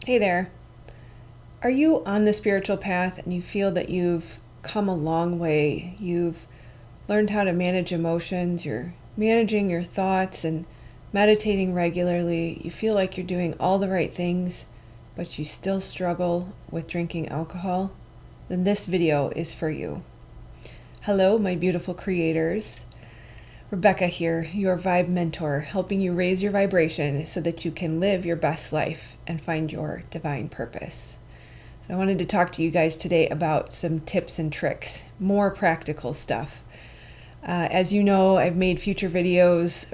Hey there. Are you on the spiritual path and you feel that you've come a long way? You've learned how to manage emotions, you're managing your thoughts and meditating regularly. You feel like you're doing all the right things, but you still struggle with drinking alcohol? Then this video is for you. Hello, my beautiful creators. Rebecca here, your vibe mentor, helping you raise your vibration so that you can live your best life and find your divine purpose. So I wanted to talk to you guys today about some tips and tricks, more practical stuff. As you know, I've made past videos,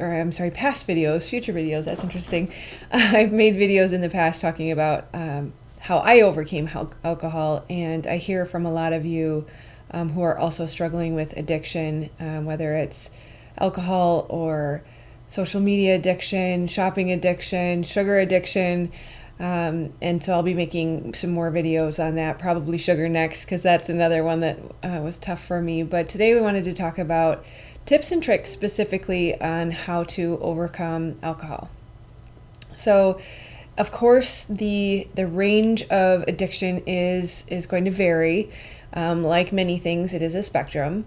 future videos, that's interesting. I've made videos in the past talking about how I overcame alcohol, and I hear from a lot of you who are also struggling with addiction, whether it's alcohol or social media addiction, shopping addiction, sugar addiction. And so I'll be making some more videos on that, probably sugar next, because that's another one that was tough for me. But today we wanted to talk about tips and tricks specifically on how to overcome alcohol. So of course, the range of addiction is going to vary. Like many things, it is a spectrum.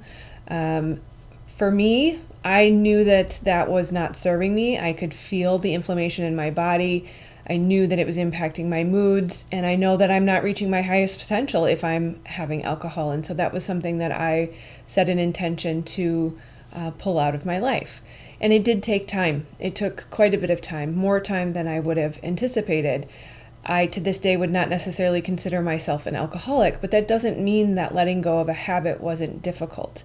For me, I knew that was not serving me. I could feel the inflammation in my body. I knew that it was impacting my moods, and I know that I'm not reaching my highest potential if I'm having alcohol. And so that was something that I set an intention to pull out of my life. And it did take time. It took quite a bit of time, more time than I would have anticipated. I, to this day, would not necessarily consider myself an alcoholic, but that doesn't mean that letting go of a habit wasn't difficult.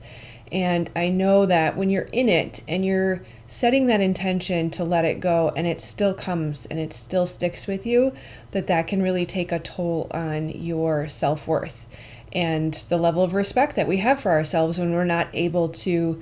And I know that when you're in it and you're setting that intention to let it go and it still comes and it still sticks with you, that can really take a toll on your self-worth and the level of respect that we have for ourselves when we're not able to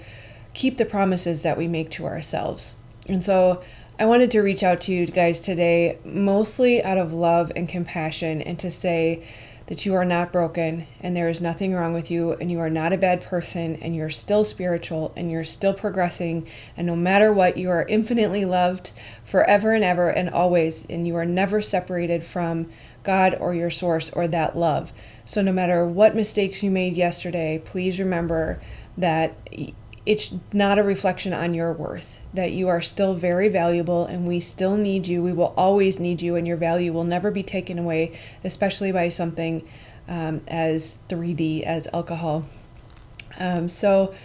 keep the promises that we make to ourselves. And so I wanted to reach out to you guys today, mostly out of love and compassion, and to say that you are not broken and there is nothing wrong with you, and you are not a bad person, and you're still spiritual and you're still progressing, and no matter what, you are infinitely loved forever and ever and always, and you are never separated from God or your source or that love. So no matter what mistakes you made yesterday, please remember that it's not a reflection on your worth, that you are still very valuable and we still need you. We will always need you, and your value will never be taken away, especially by something as 3D as alcohol. So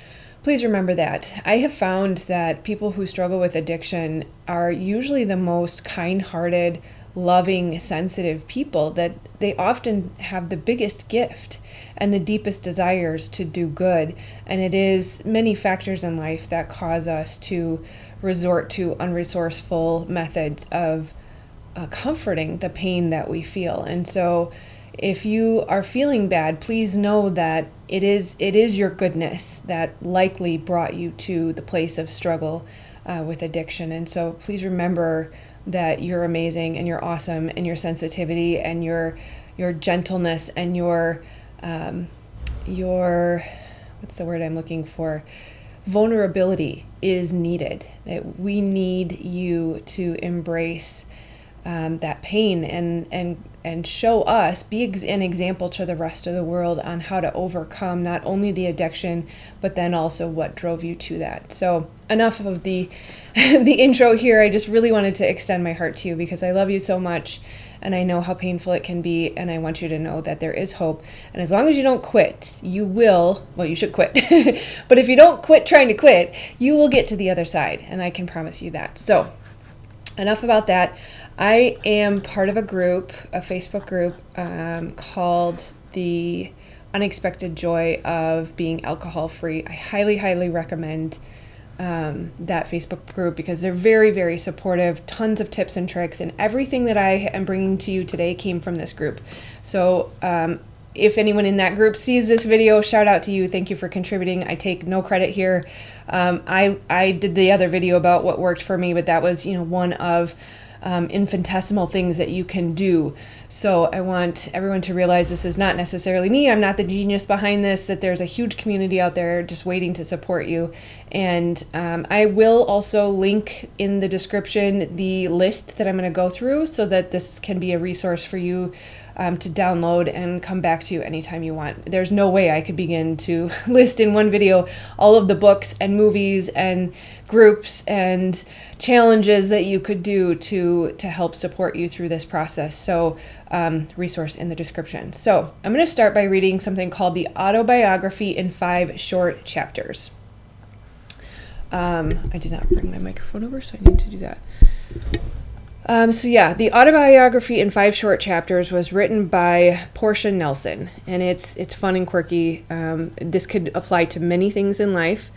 please remember that. I have found that people who struggle with addiction are usually the most kind-hearted, loving, sensitive people, that they often have the biggest gift and the deepest desires to do good. And it is many factors in life that cause us to resort to unresourceful methods of comforting the pain that we feel. And so if you are feeling bad, please know that it is your goodness that likely brought you to the place of struggle with addiction. And so please remember that you're amazing and you're awesome, and your sensitivity and your gentleness and your what's the word I'm looking for? Vulnerability is needed. That we need you to embrace that pain and show us, be an example to the rest of the world on how to overcome not only the addiction, but then also what drove you to that. So enough of the intro here. I just really wanted to extend my heart to you because I love you so much, and I know how painful it can be, and I want you to know that there is hope. And as long as you don't quit, you should quit. But if you don't quit trying to quit, you will get to the other side, and I can promise you that. So enough about that. I am part of a Facebook group called The Unexpected Joy of Being Alcohol Free. I highly, highly recommend that Facebook group because they're very, very supportive, tons of tips and tricks, and everything that I am bringing to you today came from this group. So if anyone in that group sees this video, shout out to you. Thank you for contributing. I take no credit here. I did the other video about what worked for me, but that was one of infinitesimal things that you can do. So I want everyone to realize this is not necessarily me. I'm not the genius behind this, that there's a huge community out there just waiting to support you. And I will also link in the description the list that I'm going to go through so that this can be a resource for you to download and come back to anytime you want. There's no way I could begin to list in one video all of the books and movies and groups and challenges that you could do to help support you through this process. So resource in the description. So I'm going to start by reading something called the Autobiography in 5 Short Chapters. I did not bring my microphone over, so I need to do that. The Autobiography in 5 Short Chapters was written by Portia Nelson, and it's fun and quirky. This could apply to many things in life,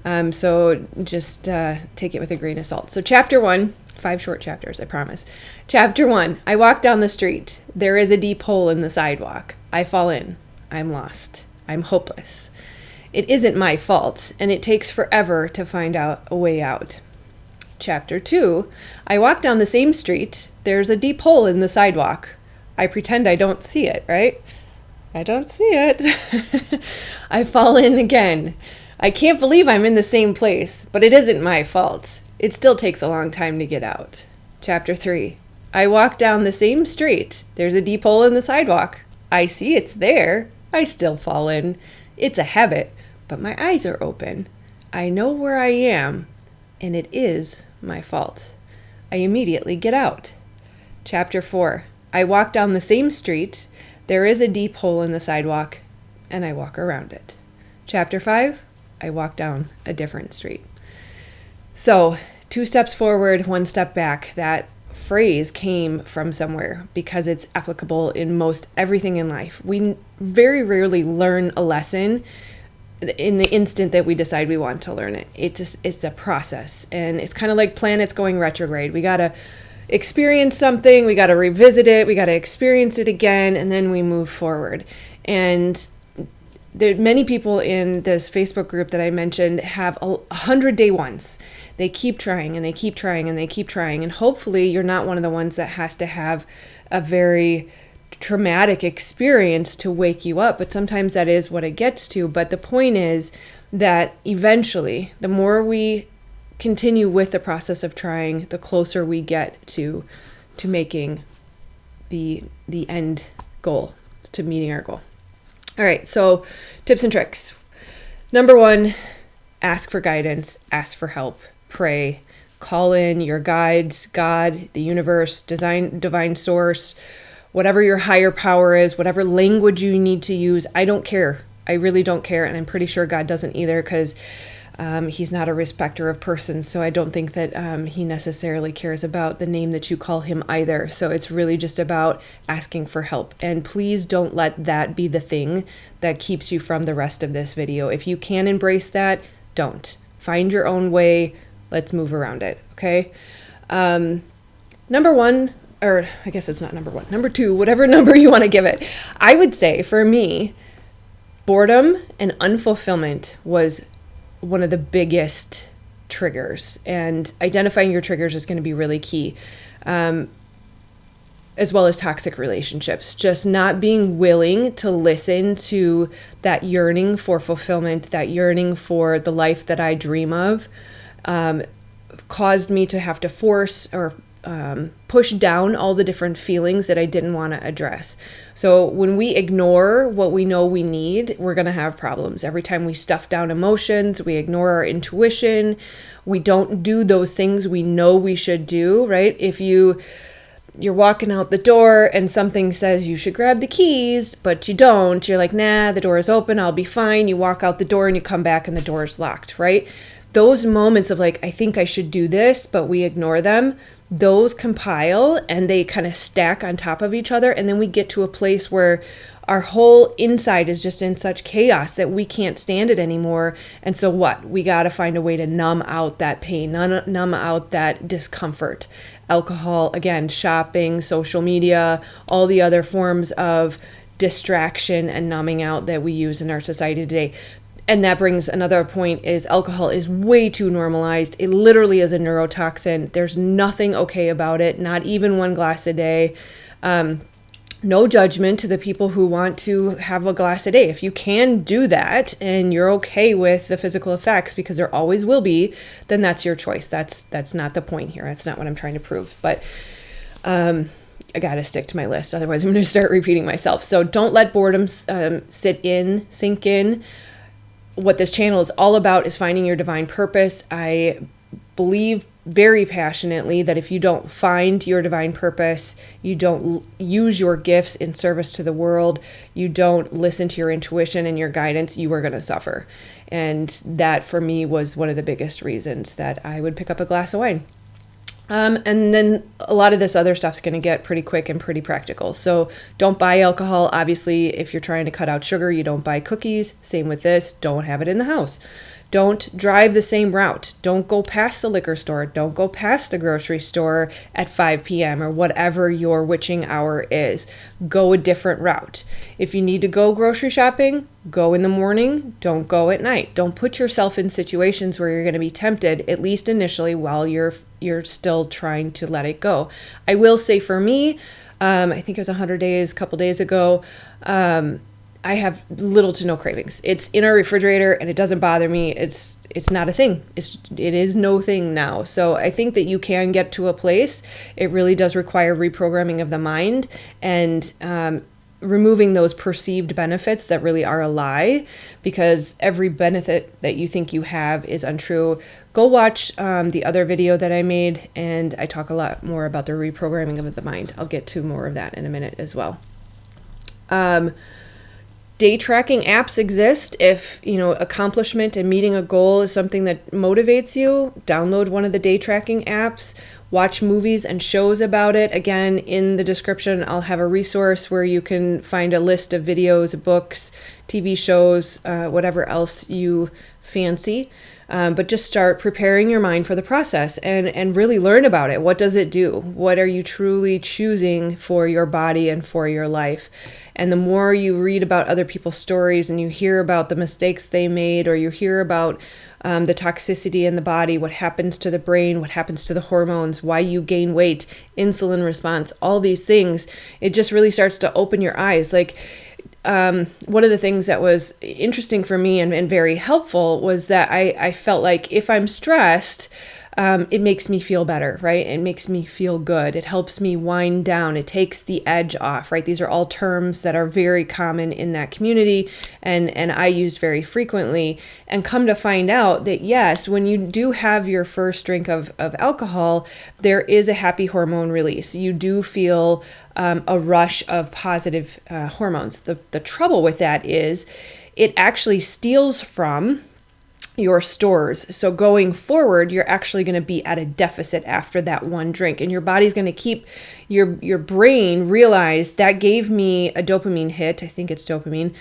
so just take it with a grain of salt. So Chapter 1, 5 short chapters, I promise. Chapter 1, I walk down the street. There is a deep hole in the sidewalk. I fall in. I'm lost. I'm hopeless. It isn't my fault, and it takes forever to find out a way out. Chapter 2, I walk down the same street. There's a deep hole in the sidewalk. I pretend I don't see it, right? I don't see it. I fall in again. I can't believe I'm in the same place, but it isn't my fault. It still takes a long time to get out. Chapter 3, I walk down the same street. There's a deep hole in the sidewalk. I see it's there. I still fall in. It's a habit, but my eyes are open. I know where I am, and it is my fault. I immediately get out. Chapter 4, I walk down the same street. There is a deep hole in the sidewalk, and I walk around it. Chapter 5, I walk down a different street. So 2 steps forward, 1 step back. That phrase came from somewhere because it's applicable in most everything in life. We very rarely learn a lesson in the instant that we decide we want to learn it. It's a process, and it's kind of like planets going retrograde. We got to experience something, we got to revisit it, we got to experience it again, and then we move forward. And there many people in this Facebook group that I mentioned have 100-day ones. They keep trying and they keep trying and they keep trying, and hopefully you're not one of the ones that has to have a very traumatic experience to wake you up, but sometimes that is what it gets to. But the point is that eventually, the more we continue with the process of trying, the closer we get to making the end goal, to meeting our goal. All right, so tips and tricks. Number 1, ask for guidance, ask for help, pray, call in your guides, God, the universe, divine source, whatever your higher power is, whatever language you need to use. I don't care. I really don't care. And I'm pretty sure God doesn't either, because he's not a respecter of persons. So I don't think that he necessarily cares about the name that you call him either. So it's really just about asking for help. And please don't let that be the thing that keeps you from the rest of this video. If you can embrace that, don't. Find your own way. Let's move around it. Okay. Number 1, or I guess it's not number 1, number 2, whatever number you want to give it. I would say for me, boredom and unfulfillment was one of the biggest triggers, and identifying your triggers is going to be really key, as well as toxic relationships. Just not being willing to listen to that yearning for fulfillment, that yearning for the life that I dream of, caused me to have to force or push down all the different feelings that I didn't want to address. So when we ignore what we know we need, we're going to have problems. Every time we stuff down emotions, we ignore our intuition, we don't do those things we know we should do, right? If you're walking out the door and something says you should grab the keys, but you don't, you're like, nah, the door is open, I'll be fine. You walk out the door and you come back and the door is locked, right? Those moments of like, I think I should do this, but we ignore them, those compile and they kind of stack on top of each other. And then we get to a place where our whole inside is just in such chaos that we can't stand it anymore. And so what? We got to find a way to numb out that pain, numb out that discomfort. Alcohol, again, shopping, social media, all the other forms of distraction and numbing out that we use in our society today. And that brings another point is alcohol is way too normalized. It literally is a neurotoxin. There's nothing okay about it, not even 1 glass a day. No judgment to the people who want to have a glass a day. If you can do that and you're okay with the physical effects, because there always will be, then that's your choice. That's not the point here. That's not what I'm trying to prove. But I got to stick to my list. Otherwise, I'm going to start repeating myself. So don't let boredom sink in. What this channel is all about is finding your divine purpose. I believe very passionately that if you don't find your divine purpose, you don't use your gifts in service to the world, you don't listen to your intuition and your guidance, you are going to suffer. And that for me was one of the biggest reasons that I would pick up a glass of wine. And then a lot of this other stuff's going to get pretty quick and pretty practical. So don't buy alcohol. Obviously, if you're trying to cut out sugar, you don't buy cookies. Same with this. Don't have it in the house. Don't drive the same route. Don't go past the liquor store. Don't go past the grocery store at 5 p.m. or whatever your witching hour is. Go a different route. If you need to go grocery shopping, go in the morning. Don't go at night. Don't put yourself in situations where you're going to be tempted, at least initially, while you're still trying to let it go. I will say for me, I think it was 100 days, a couple days ago, I have little to no cravings. It's in our refrigerator and it doesn't bother me. It's not a thing. It is no thing now. So I think that you can get to a place. It really does require reprogramming of the mind and removing those perceived benefits that really are a lie, because every benefit that you think you have is untrue. Go watch the other video that I made, and I talk a lot more about the reprogramming of the mind. I'll get to more of that in a minute as well. Day tracking apps exist. If, accomplishment and meeting a goal is something that motivates you, download one of the day tracking apps, watch movies and shows about it. Again, in the description, I'll have a resource where you can find a list of videos, books, TV shows, whatever else you fancy. But just start preparing your mind for the process and really learn about it. What does it do? What are you truly choosing for your body and for your life? And the more you read about other people's stories and you hear about the mistakes they made, or you hear about the toxicity in the body, what happens to the brain, what happens to the hormones, why you gain weight, insulin response, all these things, it just really starts to open your eyes. Like, one of the things that was interesting for me and very helpful was that I felt like if I'm stressed, it makes me feel better, right? It makes me feel good. It helps me wind down. It takes the edge off, right? These are all terms that are very common in that community and I use very frequently, and come to find out that yes, when you do have your first drink of alcohol, there is a happy hormone release. You do feel a rush of positive hormones. The trouble with that is it actually steals from your stores. So going forward, you're actually going to be at a deficit after that one drink, and your body's going to keep your brain realize that gave me a dopamine hit. I think it's dopamine.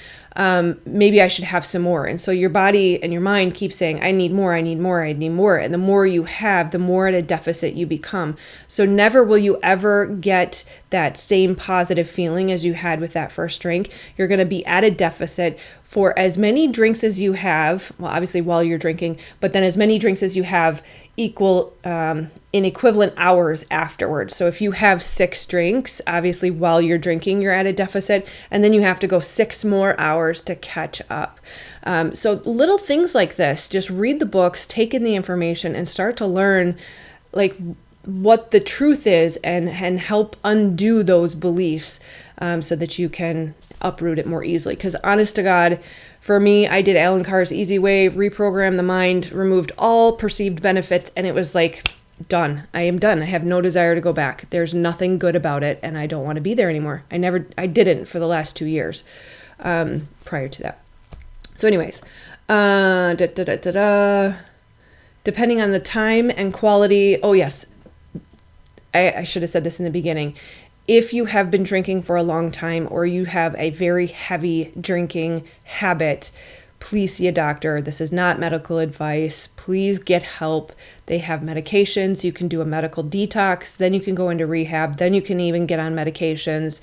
Maybe I should have some more. And so your body and your mind keep saying, I need more, I need more, I need more. And the more you have, the more at a deficit you become. So never will you ever get that same positive feeling as you had with that first drink. You're going to be at a deficit for as many drinks as you have, well, obviously while you're drinking, but then as many drinks as you have equal in equivalent hours afterwards. So if you have 6 drinks, obviously while you're drinking, you're at a deficit, and then you have to go 6 more hours to catch up. So little things like this, just read the books, take in the information, and start to learn like what the truth is and help undo those beliefs so that you can uproot it more easily. Because honest to God, for me, I did Alan Carr's easy way, reprogrammed the mind, removed all perceived benefits, and it was like, done. I am done. I have no desire to go back. There's nothing good about it, and I don't want to be there anymore. I didn't for the last 2 years prior to that. So anyways, depending on the time and quality, oh yes, I should have said this in the beginning. If you have been drinking for a long time or you have a very heavy drinking habit, please see a doctor. This is not medical advice. Please get help. They have medications. You can do a medical detox. Then you can go into rehab. Then you can even get on medications.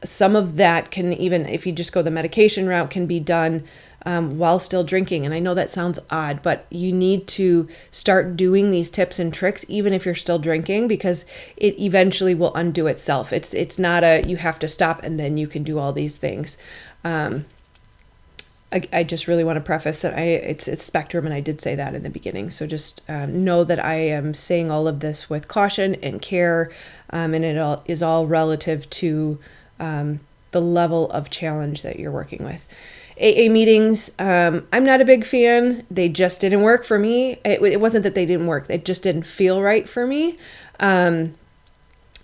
Some of that can even, if you just go the medication route, can be done while still drinking. And I know that sounds odd, but you need to start doing these tips and tricks even if you're still drinking, because it eventually will undo itself. It's not you have to stop and then you can do all these things. I just really want to preface that it's a spectrum, and I did say that in the beginning. So just know that I am saying all of this with caution and care, and it all is all relative to the level of challenge that you're working with. AA meetings, I'm not a big fan. They just didn't work for me. It wasn't that they didn't work. It just didn't feel right for me. I'm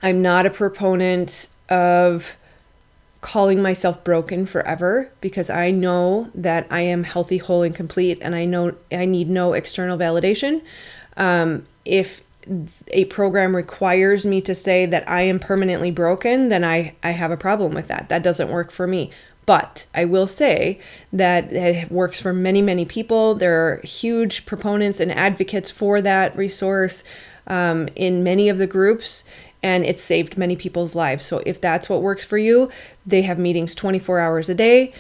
not a proponent of calling myself broken forever, because I know that I am healthy, whole, and complete, and I know I need no external validation. If a program requires me to say that I am permanently broken, then I have a problem with that. That doesn't work for me. But I will say that it works for many, many people. There are huge proponents and advocates for that resource in many of the groups, and it's saved many people's lives. So if that's what works for you, they have meetings 24 hours a day,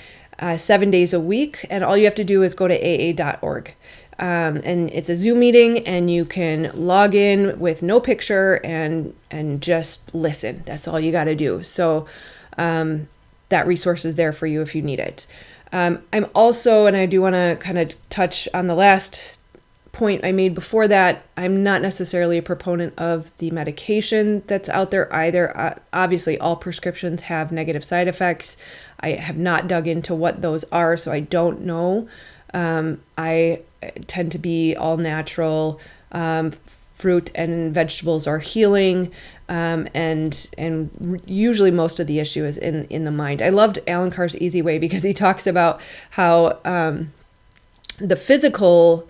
7 days a week, and all you have to do is go to aa.org. And it's a Zoom meeting, and you can log in with no picture and just listen. That's all you got to do. So that resource is there for you if you need it. I'm also, and I do want to kind of touch on the last point I made before that, I'm not necessarily a proponent of the medication that's out there either. Obviously, all prescriptions have negative side effects. I have not dug into what those are, so I don't know. I tend to be all natural. Fruit and vegetables are healing, and usually most of the issue is in the mind. I loved Alan Carr's Easy Way because he talks about how the physical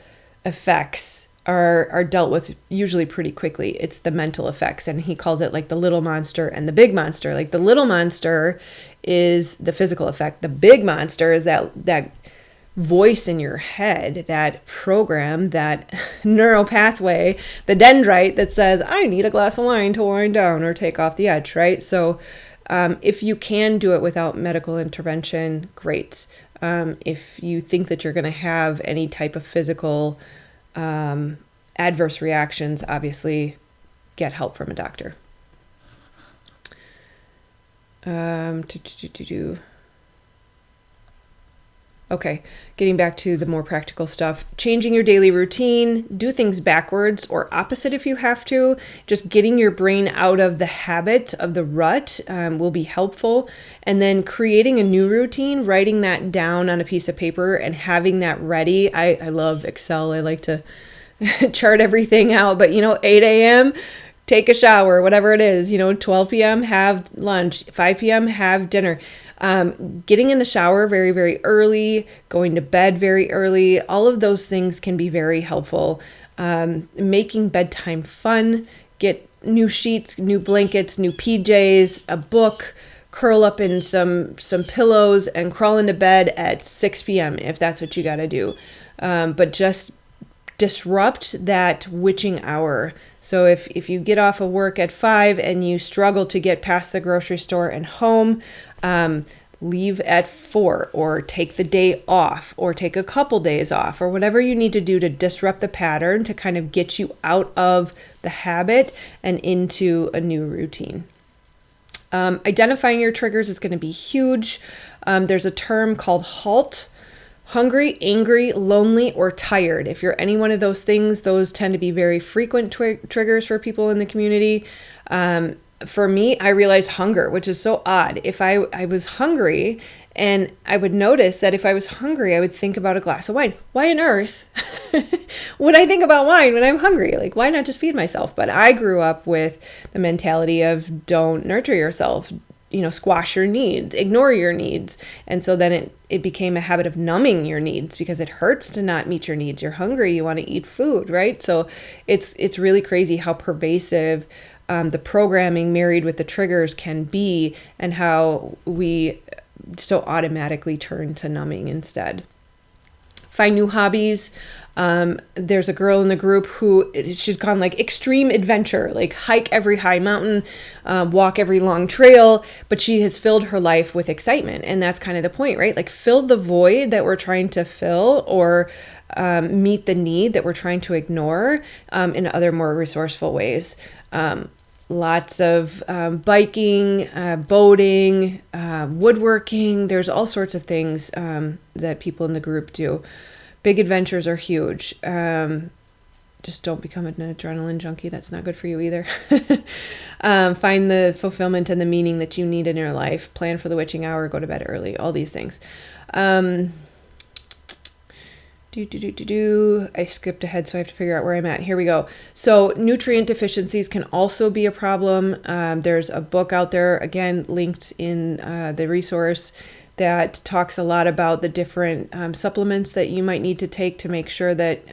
effects are dealt with usually pretty quickly. It's the mental effects, and he calls it like the little monster and the big monster. Like the little monster is the physical effect. The big monster is that voice in your head, that program, that neural pathway, the dendrite that says, I need a glass of wine to wind down or take off the edge, right? So if you can do it without medical intervention, great. If you think that you're going to have any type of physical adverse reactions, obviously get help from a doctor. Okay, getting back to the more practical stuff. Changing your daily routine, do things backwards or opposite if you have to. Just getting your brain out of the habit of the rut will be helpful. And then creating a new routine, writing that down on a piece of paper and having that ready. I love Excel. I like to chart everything out. But 8 a.m., take a shower, whatever it is. 12 p.m., have lunch. 5 p.m., have dinner. Getting in the shower very, very early, going to bed very early, all of those things can be very helpful. Making bedtime fun, get new sheets, new blankets, new PJs, a book, curl up in some pillows and crawl into bed at 6 p.m. if that's what you got to do. But just disrupt that witching hour. So if you get off of work at 5 and you struggle to get past the grocery store and home, leave at 4 or take the day off or take a couple days off or whatever you need to do to disrupt the pattern to kind of get you out of the habit and into a new routine. Identifying your triggers is going to be huge. There's a term called HALT. Hungry, angry, lonely, or tired. If you're any one of those things, those tend to be very frequent triggers for people in the community. For me, I realized hunger, which is so odd. If I was hungry, and I would notice that if I was hungry, I would think about a glass of wine. Why on earth would I think about wine when I'm hungry? Like, why not just feed myself? But I grew up with the mentality of don't nurture yourself, squash your needs, ignore your needs. And so then it became a habit of numbing your needs because it hurts to not meet your needs. You're hungry, you want to eat food, right? So it's really crazy how pervasive the programming married with the triggers can be and how we so automatically turn to numbing instead. Find new hobbies. There's a girl in the group who she's gone like extreme adventure, like hike every high mountain, walk every long trail, but she has filled her life with excitement. And that's kind of the point, right? Like fill the void that we're trying to fill, or meet the need that we're trying to ignore in other more resourceful ways. Lots of biking, boating, woodworking. There's all sorts of things that people in the group do. Big adventures are huge. Just don't become an adrenaline junkie. That's not good for you either. Find the fulfillment and the meaning that you need in your life. Plan for the witching hour. Go to bed early. All these things. I skipped ahead, so I have to figure out where I'm at. Here we go. So nutrient deficiencies can also be a problem. There's a book out there, again, linked in the resource, that talks a lot about the different supplements that you might need to take to make sure that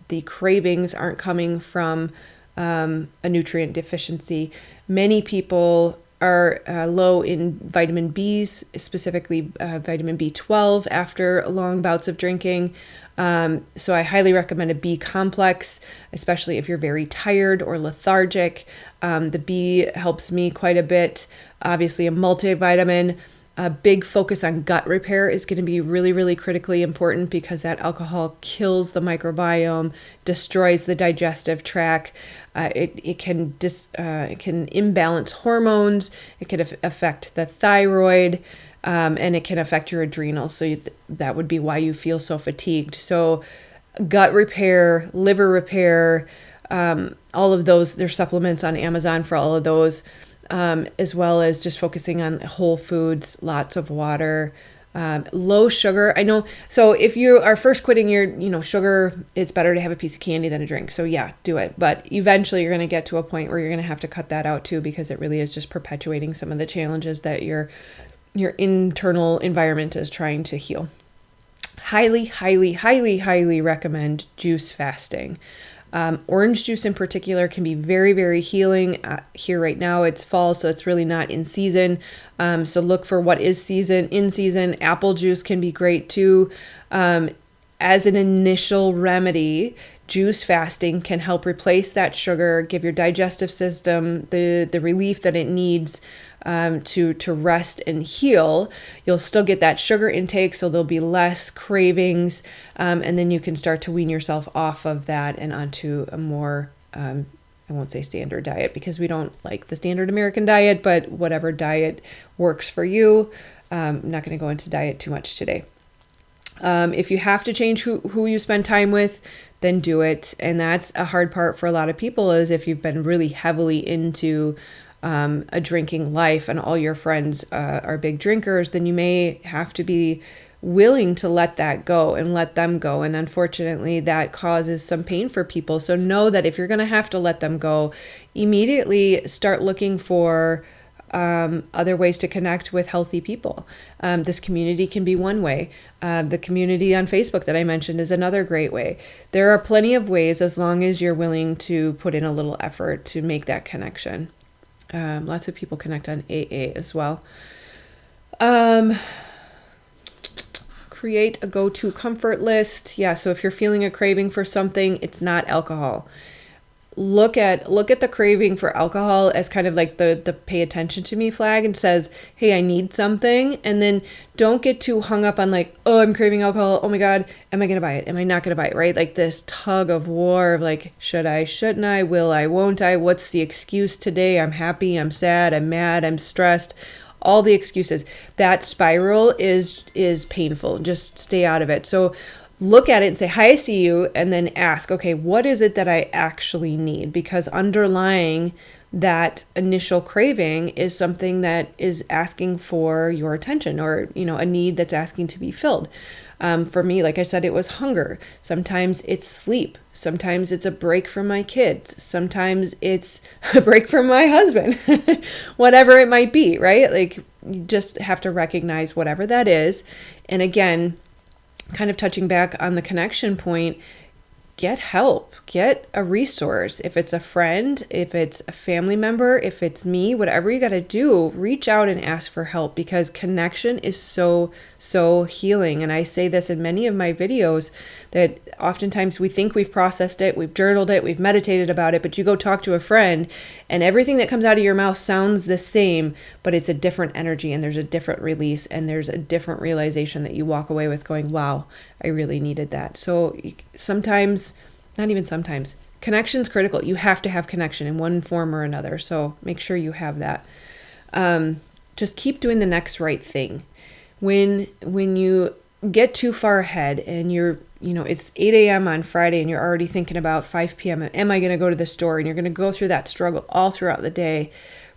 the cravings aren't coming from a nutrient deficiency. Many people are low in vitamin Bs, specifically vitamin B12 after long bouts of drinking. So I highly recommend a B complex, especially if you're very tired or lethargic. The B helps me quite a bit. Obviously, a multivitamin. A big focus on gut repair is going to be really, really critically important, because that alcohol kills the microbiome, destroys the digestive tract. It can imbalance hormones. It can affect the thyroid, and it can affect your adrenals. So that would be why you feel so fatigued. So gut repair, liver repair, all of those. There's supplements on Amazon for all of those. As well as just focusing on whole foods, lots of water, low sugar. I know. So if you are first quitting your, sugar, it's better to have a piece of candy than a drink. So yeah, do it. But eventually you're going to get to a point where you're going to have to cut that out too, because it really is just perpetuating some of the challenges that your internal environment is trying to heal. Highly, highly, highly, highly recommend juice fasting. Orange juice in particular can be very, very healing. Here right now it's fall, so it's really not in season. So look for what is in season. Apple juice can be great too. As an initial remedy, juice fasting can help replace that sugar, give your digestive system the relief that it needs to rest and heal. You'll still get that sugar intake, so there'll be less cravings, and then you can start to wean yourself off of that and onto a more, I won't say standard diet, because we don't like the standard American diet, but whatever diet works for you. I'm not going to go into diet too much today. If you have to change who you spend time with, then do it. And that's a hard part for a lot of people, is if you've been really heavily into a drinking life and all your friends are big drinkers, then you may have to be willing to let that go and let them go. And unfortunately, that causes some pain for people. So know that if you're going to have to let them go, immediately start looking for other ways to connect with healthy people. This community can be one way. The community on Facebook that I mentioned is another great way. There are plenty of ways, as long as you're willing to put in a little effort to make that connection. Lots of people connect on AA as well. Create a go-to comfort list. Yeah, so if you're feeling a craving for something, it's not alcohol. Look at the craving for alcohol as kind of like the pay attention to me flag, and says, hey, I need something. And then don't get too hung up on like, oh, I'm craving alcohol. Oh my God, am I going to buy it? Am I not going to buy it? Right? Like this tug of war of like, should I, shouldn't I, will I, won't I? What's the excuse today? I'm happy, I'm sad, I'm mad, I'm stressed. All the excuses. That spiral is painful. Just stay out of it. So look at it and say, hi, I see you, and then ask, okay, what is it that I actually need? Because underlying that initial craving is something that is asking for your attention, or, a need that's asking to be filled. For me, like I said, it was hunger. Sometimes it's sleep. Sometimes it's a break from my kids. Sometimes it's a break from my husband, whatever it might be, right? Like, you just have to recognize whatever that is. And again, kind of touching back on the connection point, get help, get a resource. If it's a friend, if it's a family member, if it's me, whatever you got to do, reach out and ask for help, because connection is so, so healing. And I say this in many of my videos, that oftentimes we think we've processed it, we've journaled it, we've meditated about it, but you go talk to a friend and everything that comes out of your mouth sounds the same, but it's a different energy and there's a different release and there's a different realization that you walk away with going, wow, I really needed that. So sometimes, not even sometimes, connection's critical. You have to have connection in one form or another. So make sure you have that. Just keep doing the next right thing. When you get too far ahead and it's 8 a.m. on Friday and you're already thinking about 5 p.m. Am I going to go to the store? And you're going to go through that struggle all throughout the day.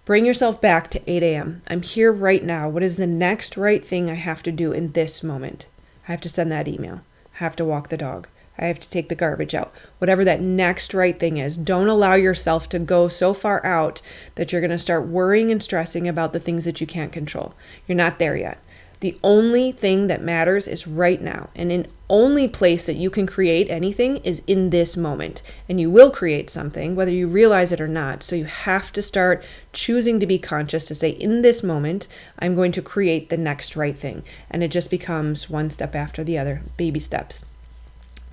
Bring yourself back to 8 a.m. I'm here right now. What is the next right thing I have to do in this moment? I have to send that email. I have to walk the dog. I have to take the garbage out. Whatever that next right thing is, don't allow yourself to go so far out that you're going to start worrying and stressing about the things that you can't control. You're not there yet. The only thing that matters is right now. And the only place that you can create anything is in this moment. And you will create something, whether you realize it or not. So you have to start choosing to be conscious to say, in this moment, I'm going to create the next right thing. And it just becomes one step after the other, baby steps.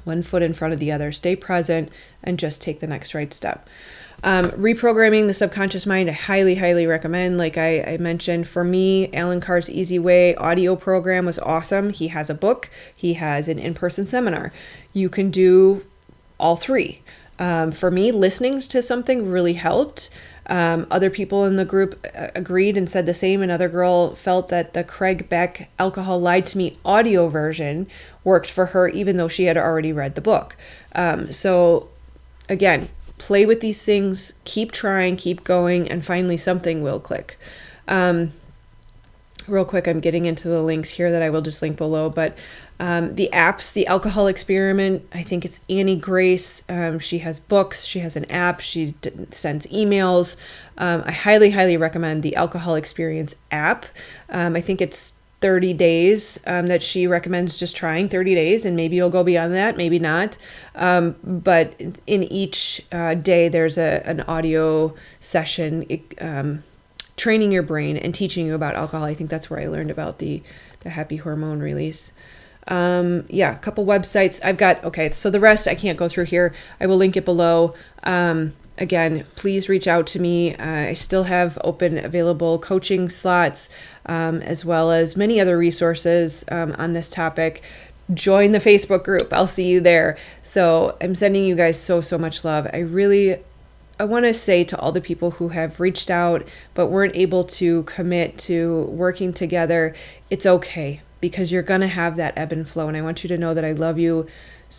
One foot in front of the other. Stay present and just take the next right step. Reprogramming the subconscious mind, I highly, highly recommend. Like I mentioned, for me, Alan Carr's Easy Way audio program was awesome. He has a book. He has an in-person seminar. You can do all three. For me, listening to something really helped. Other people in the group agreed and said the same. Another girl felt that the Craig Beck Alcohol Lied to Me audio version worked for her, even though she had already read the book. So again, play with these things, keep trying, keep going, and finally something will click. Real quick, I'm getting into the links here that I will just link below, but the apps, the Alcohol Experiment, I think it's Annie Grace. She has books, she has an app, she sends emails. I highly, highly recommend the Alcohol Experience app. I think it's 30 days that she recommends, just trying 30 days, and maybe you'll go beyond that, maybe not. But in each day, there's an audio session training your brain and teaching you about alcohol. I think that's where I learned about the happy hormone release. A couple websites I've got. Okay, so the rest I can't go through here. I will link it below. Again, please reach out to me. I still have available coaching slots, as well as many other resources on this topic. Join the Facebook group. I'll see you there. So I'm sending you guys so, so much love. I want to say to all the people who have reached out but weren't able to commit to working together, it's okay, because you're going to have that ebb and flow. And I want you to know that I love you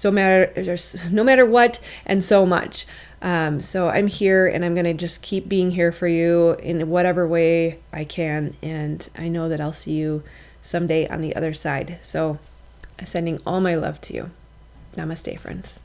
no matter what, and so much. So I'm here, and I'm going to just keep being here for you in whatever way I can. And I know that I'll see you someday on the other side. So sending all my love to you. Namaste, friends.